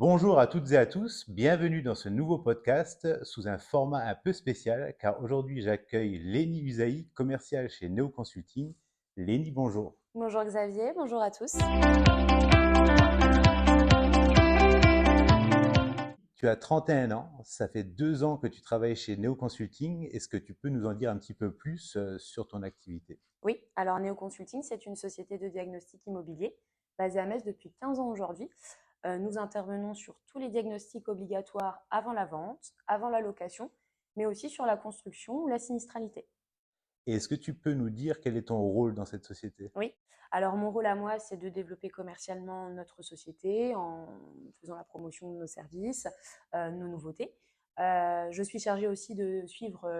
Bonjour à toutes et à tous, bienvenue dans ce nouveau podcast sous un format un peu spécial car aujourd'hui j'accueille Lénie Usaï, commerciale chez Neo Consulting. Lénie, bonjour. Bonjour Xavier, bonjour à tous. Tu as 31 ans, ça fait 2 ans que tu travailles chez Neo Consulting. Est-ce que tu peux nous en dire un petit peu plus sur ton activité? Oui, alors Neo Consulting, c'est une société de diagnostic immobilier basée à Metz depuis 15 ans aujourd'hui. Nous intervenons sur tous les diagnostics obligatoires avant la vente, avant la location, mais aussi sur la construction ou la sinistralité. Et est-ce que tu peux nous dire quel est ton rôle dans cette société? Oui, alors mon rôle à moi, c'est de développer commercialement notre société en faisant la promotion de nos services, nos nouveautés. Je suis chargée aussi de suivre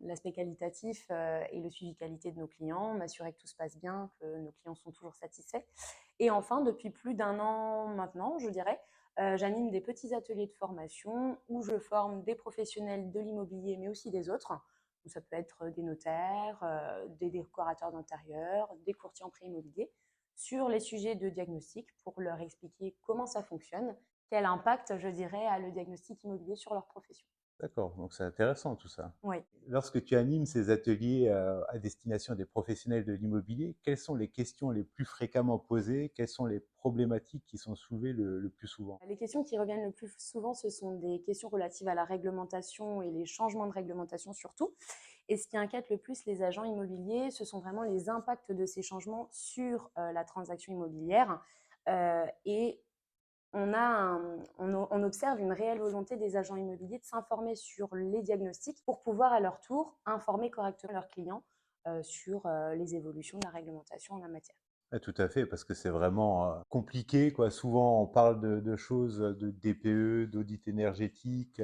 l'aspect qualitatif et le suivi qualité de nos clients, m'assurer que tout se passe bien, que nos clients sont toujours satisfaits. Et enfin, depuis plus d'un an maintenant, je dirais, j'anime des petits ateliers de formation où je forme des professionnels de l'immobilier, mais aussi des autres. Donc, ça peut être des notaires, des décorateurs d'intérieur, des courtiers en prêt immobilier, sur les sujets de diagnostic pour leur expliquer comment ça fonctionne, quel impact, je dirais, a le diagnostic immobilier sur leur profession. D'accord, donc c'est intéressant tout ça. Oui. Lorsque tu animes ces ateliers à destination des professionnels de l'immobilier, quelles sont les questions les plus fréquemment posées? Quelles sont les problématiques qui sont soulevées le plus souvent? Les questions qui reviennent le plus souvent, ce sont des questions relatives à la réglementation et les changements de réglementation surtout. Et ce qui inquiète le plus les agents immobiliers, ce sont vraiment les impacts de ces changements sur la transaction immobilière. Et on observe une réelle volonté des agents immobiliers de s'informer sur les diagnostics pour pouvoir à leur tour informer correctement leurs clients sur les évolutions de la réglementation en la matière. Ah, tout à fait, parce que c'est vraiment compliqué, quoi. Souvent, on parle de choses de DPE, d'audit énergétique,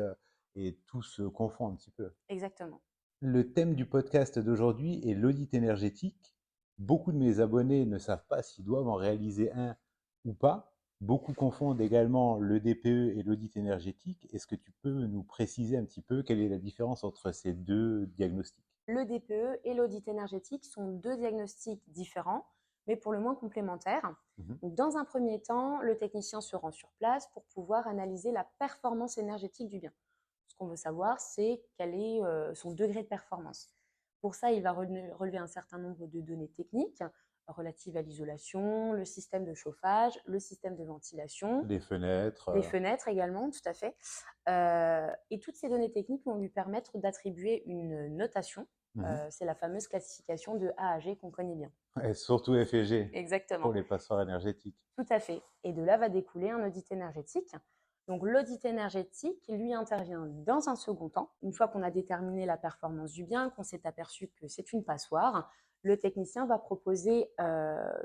et tout se confond un petit peu. Exactement. Le thème du podcast d'aujourd'hui est l'audit énergétique. Beaucoup de mes abonnés ne savent pas s'ils doivent en réaliser un ou pas. Beaucoup confondent également le DPE et l'audit énergétique. Est-ce que tu peux nous préciser un petit peu quelle est la différence entre ces deux diagnostics? Le DPE et l'audit énergétique sont deux diagnostics différents, mais pour le moins complémentaires. Mhm. Donc, dans un premier temps, le technicien se rend sur place pour pouvoir analyser la performance énergétique du bien. Ce qu'on veut savoir, c'est quel est son degré de performance. Pour ça, il va relever un certain nombre de données techniques relatives à l'isolation, le système de chauffage, le système de ventilation, Les fenêtres. les fenêtres également, tout à fait. Et toutes ces données techniques vont lui permettre d'attribuer une notation. Mhm. C'est la fameuse classification de A à G qu'on connaît bien. Et surtout F et G pour Exactement. les passoires énergétiques. Tout à fait. Et de là va découler un audit énergétique. Donc l'audit énergétique, lui, intervient dans un second temps. Une fois qu'on a déterminé la performance du bien, qu'on s'est aperçu que c'est une passoire, le technicien va proposer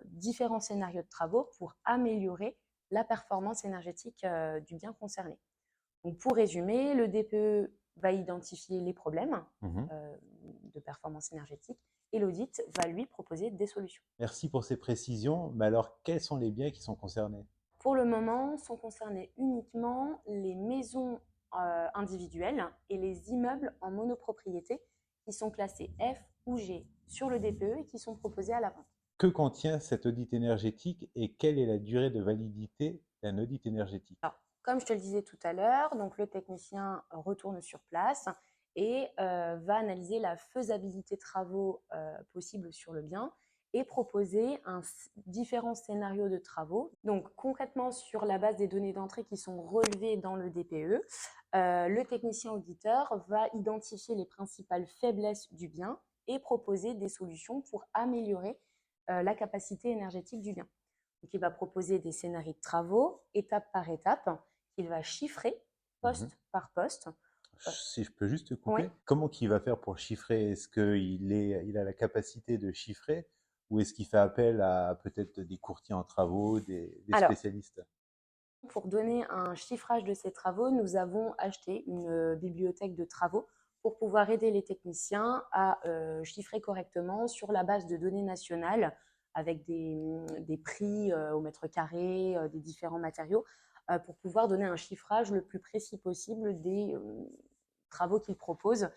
différents scénarios de travaux pour améliorer la performance énergétique du bien concerné. Donc pour résumer, le DPE va identifier les problèmes Mhm. de performance énergétique et l'audit va lui proposer des solutions. Merci pour ces précisions. Mais alors, quels sont les biens qui sont concernés? Pour le moment, sont concernés uniquement les maisons individuelles et les immeubles en monopropriété qui sont classés F ou G sur le DPE et qui sont proposés à la vente. Que contient cet audit énergétique et quelle est la durée de validité d'un audit énergétique? Alors, comme je te le disais tout à l'heure, donc le technicien retourne sur place et va analyser la faisabilité de travaux possibles sur le bien et proposer différents scénarios de travaux. Donc concrètement, sur la base des données d'entrée qui sont relevées dans le DPE, le technicien auditeur va identifier les principales faiblesses du bien et proposer des solutions pour améliorer la capacité énergétique du bien. Donc, il va proposer des scénarios de travaux, étape par étape, qu'il va chiffrer Mhm. poste par poste. Si je peux juste te Oui. couper, comment qu'il va faire pour chiffrer? Est-ce qu'il a la capacité de chiffrer ou est-ce qu'il fait appel à peut-être des courtiers en travaux, des Alors, spécialistes? pour donner un chiffrage de ces travaux, nous avons acheté une bibliothèque de travaux pour pouvoir aider les techniciens à chiffrer correctement sur la base de données nationales avec des prix au mètre carré, des différents matériaux, pour pouvoir donner un chiffrage le plus précis possible des travaux qu'ils proposent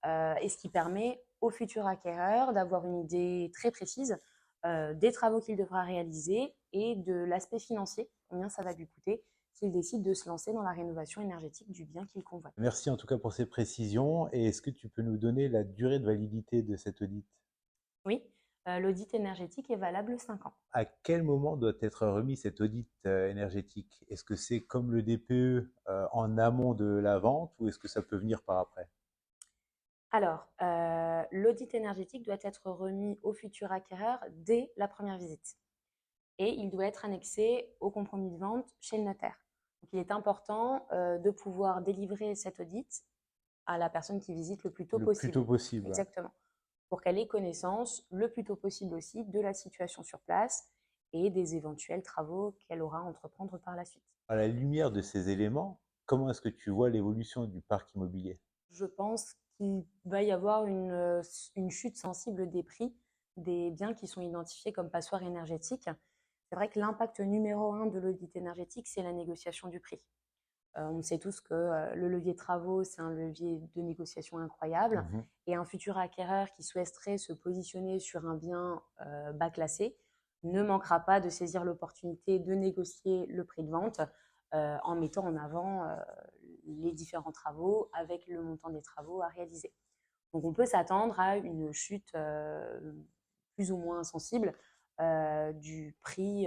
et ce qui permet au futur acquéreur d'avoir une idée très précise des travaux qu'il devra réaliser et de l'aspect financier, combien ça va lui coûter qu'il décide de se lancer dans la rénovation énergétique du bien qu'il convoite. Merci en tout cas pour ces précisions. Et est-ce que tu peux nous donner la durée de validité de cet audit? Oui, l'audit énergétique est valable 5 ans. À quel moment doit être remis cet audit énergétique? Est-ce que c'est comme le DPE en amont de la vente ou est-ce que ça peut venir par après? Alors, l'audit énergétique doit être remis au futur acquéreur dès la première visite et il doit être annexé au compromis de vente chez le notaire. Donc, il est important de pouvoir délivrer cet audit à la personne qui visite le plus tôt Le plus tôt possible. possible. Exactement. Pour qu'elle ait connaissance le plus tôt possible aussi de la situation sur place et des éventuels travaux qu'elle aura à entreprendre par la suite. À la lumière de ces éléments, comment est-ce que tu vois l'évolution du parc immobilier? Je pense qu'il va y avoir une chute sensible des prix des biens qui sont identifiés comme passoires énergétiques. C'est vrai que l'impact numéro un de l'audit énergétique, c'est la négociation du prix. On sait tous que le levier travaux, c'est un levier de négociation incroyable. Mhm. Et un futur acquéreur qui souhaiterait se positionner sur un bien bas classé ne manquera pas de saisir l'opportunité de négocier le prix de vente en mettant en avant les différents travaux avec le montant des travaux à réaliser. Donc on peut s'attendre à une chute plus ou moins sensible du prix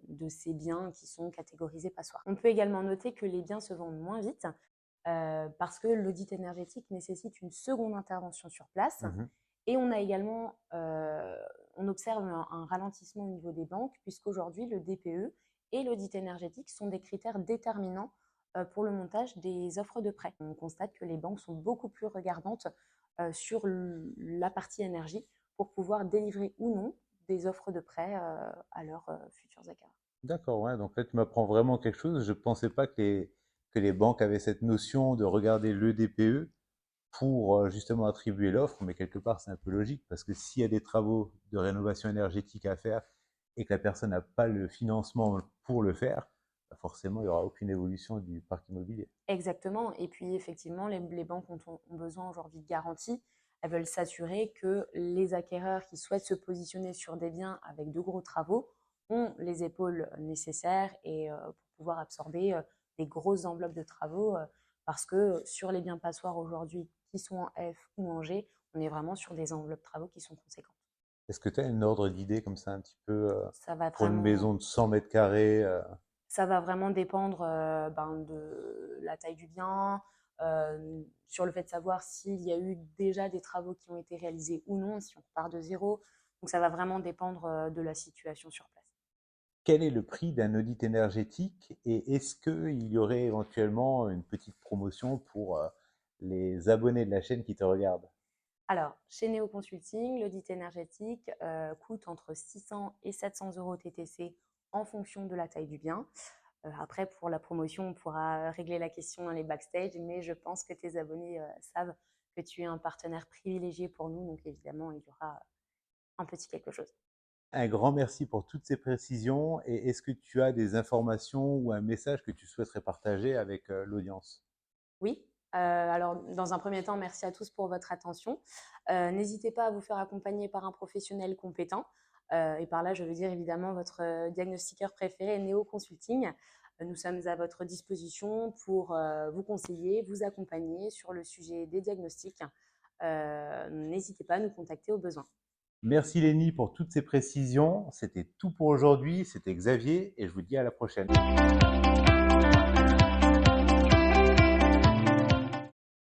de ces biens qui sont catégorisés passoires. On peut également noter que les biens se vendent moins vite parce que l'audit énergétique nécessite une seconde intervention sur place. Mhm. Et on a également, on observe un ralentissement au niveau des banques puisqu'aujourd'hui le DPE et l'audit énergétique sont des critères déterminants pour le montage des offres de prêt. On constate que les banques sont beaucoup plus regardantes sur la partie énergie pour pouvoir délivrer ou non des offres de prêt à leurs futurs acquéreurs. D'accord, ouais. Donc là, tu m'apprends vraiment quelque chose. Je ne pensais pas que les banques avaient cette notion de regarder le DPE pour justement attribuer l'offre, mais quelque part, c'est un peu logique parce que s'il y a des travaux de rénovation énergétique à faire et que la personne n'a pas le financement pour le faire, bah forcément, il n'y aura aucune évolution du parc immobilier. Exactement. Et puis, effectivement, les banques ont besoin aujourd'hui de garanties. Elles veulent s'assurer que les acquéreurs qui souhaitent se positionner sur des biens avec de gros travaux ont les épaules nécessaires et pour pouvoir absorber des grosses enveloppes de travaux. Parce que sur les biens passoires aujourd'hui qui sont en F ou en G, on est vraiment sur des enveloppes de travaux qui sont conséquentes. Est-ce que tu as un ordre d'idée comme ça un petit peu Ça va pour une vraiment, maison de 100 mètres carrés Ça va vraiment dépendre de la taille du bien, sur le fait de savoir s'il y a eu déjà des travaux qui ont été réalisés ou non, si on repart de zéro. Donc ça va vraiment dépendre de la situation sur place. Quel est le prix d'un audit énergétique et est-ce qu'il y aurait éventuellement une petite promotion pour les abonnés de la chaîne qui te regardent? Alors, chez Neo Consulting, l'audit énergétique coûte entre 600 et 700 euros TTC en fonction de la taille du bien. Après, pour la promotion, on pourra régler la question dans les backstage, mais je pense que tes abonnés savent que tu es un partenaire privilégié pour nous, donc évidemment, il y aura un petit quelque chose. Un grand merci pour toutes ces précisions et est-ce que tu as des informations ou un message que tu souhaiterais partager avec l'audience? Oui, alors dans un premier temps, merci à tous pour votre attention. N'hésitez pas à vous faire accompagner par un professionnel compétent. Et par là, je veux dire évidemment votre diagnostiqueur préféré, Neo Consulting. Nous sommes à votre disposition pour vous conseiller, vous accompagner sur le sujet des diagnostics. N'hésitez pas à nous contacter au besoin. Merci Lénie pour toutes ces précisions. C'était tout pour aujourd'hui. C'était Xavier et je vous dis à la prochaine.